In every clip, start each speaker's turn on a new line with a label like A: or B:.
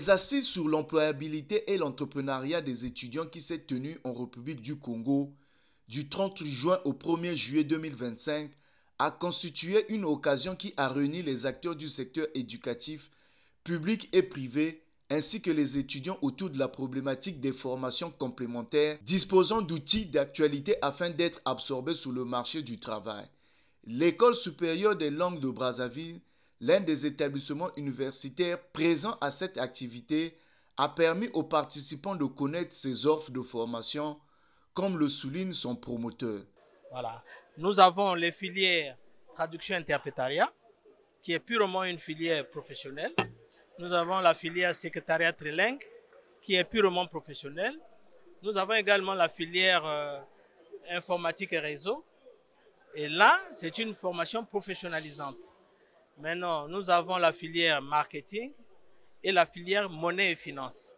A: Les assises sur l'employabilité et l'entrepreneuriat des étudiants qui s'est tenue en République du Congo du 30 juin au 1er juillet 2025 a constitué une occasion qui a réuni les acteurs du secteur éducatif, public et privé, ainsi que les étudiants autour de la problématique des formations complémentaires disposant d'outils d'actualité afin d'être absorbés sur le marché du travail. L'École supérieure des langues de Brazzaville, l'un des établissements universitaires présents à cette activité, a permis aux participants de connaître ses offres de formation, comme le souligne son promoteur.
B: Voilà. Nous avons les filières traduction-interprétariat, qui est purement une filière professionnelle. Nous avons la filière secrétariat trilingue, qui est purement professionnelle. Nous avons également la filière informatique et réseau. Et là, c'est une formation professionnalisante. Maintenant, nous avons la filière marketing et la filière monnaie et finance.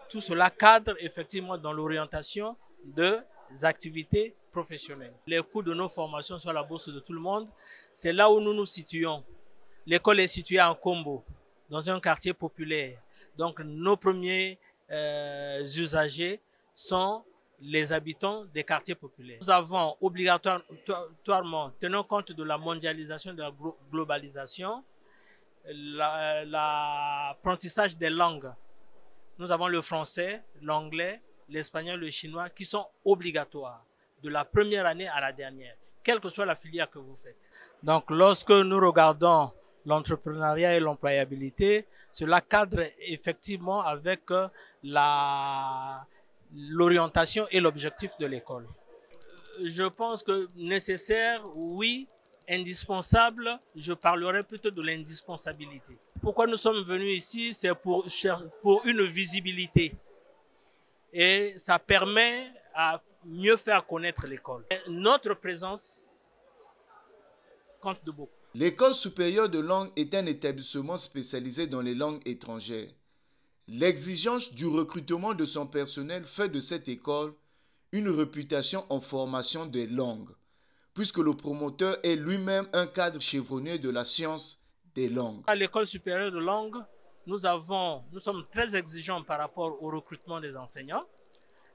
B: Tout cela cadre effectivement dans l'orientation des activités professionnelles. Les coûts de nos formations sur la bourse de tout le monde, c'est là où nous nous situons. L'école est située en Kombo, dans un quartier populaire. Donc, nos premiers usagers sont les habitants des quartiers populaires. Nous avons obligatoirement, tenant compte de la mondialisation, de la globalisation, l'apprentissage des langues. Nous avons le français, l'anglais, l'espagnol, le chinois qui sont obligatoires de la première année à la dernière, quelle que soit la filière que vous faites. Donc, lorsque nous regardons l'entrepreneuriat et l'employabilité, cela cadre effectivement avec l'orientation et l'objectif de l'école. Je pense que nécessaire, oui. Indispensable, je parlerai plutôt de l'indispensabilité. Pourquoi nous sommes venus ici, c'est pour une visibilité. Et ça permet à mieux faire connaître l'école. Notre présence compte de beaucoup.
A: L'École supérieure de langue est un établissement spécialisé dans les langues étrangères. L'exigence du recrutement de son personnel fait de cette école une réputation en formation des langues, puisque le promoteur est lui-même un cadre chevronné de la science des langues.
B: À l'École supérieure de langue, nous sommes très exigeants par rapport au recrutement des enseignants.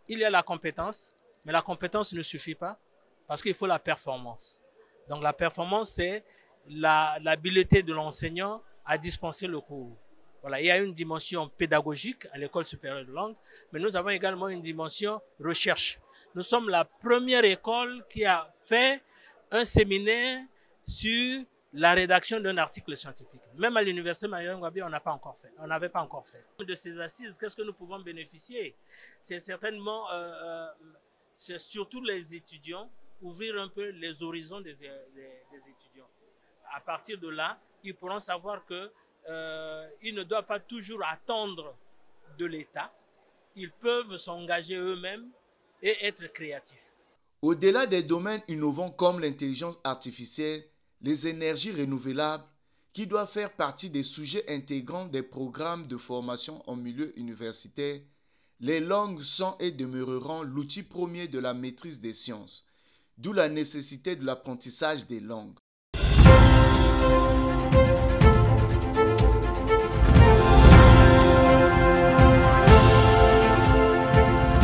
B: Il y a la compétence, mais la compétence ne suffit pas parce qu'il faut la performance. Donc la performance, c'est l'habileté de l'enseignant à dispenser le cours. Voilà, il y a une dimension pédagogique à l'École supérieure de langue, mais nous avons également une dimension recherche. Nous sommes la première école qui a fait un séminaire sur la rédaction d'un article scientifique. Même à l'université Mariam-Ngouabi, on n'avait pas encore fait. De ces assises, qu'est-ce que nous pouvons bénéficier? C'est certainement, c'est surtout les étudiants, ouvrir un peu les horizons des étudiants. À partir de là, ils pourront savoir que ils ne doivent pas toujours attendre de l'État. Ils peuvent s'engager eux-mêmes et être créatifs.
A: Au-delà des domaines innovants comme l'intelligence artificielle, les énergies renouvelables, qui doivent faire partie des sujets intégrants des programmes de formation en milieu universitaire, les langues sont et demeureront l'outil premier de la maîtrise des sciences, d'où la nécessité de l'apprentissage des langues.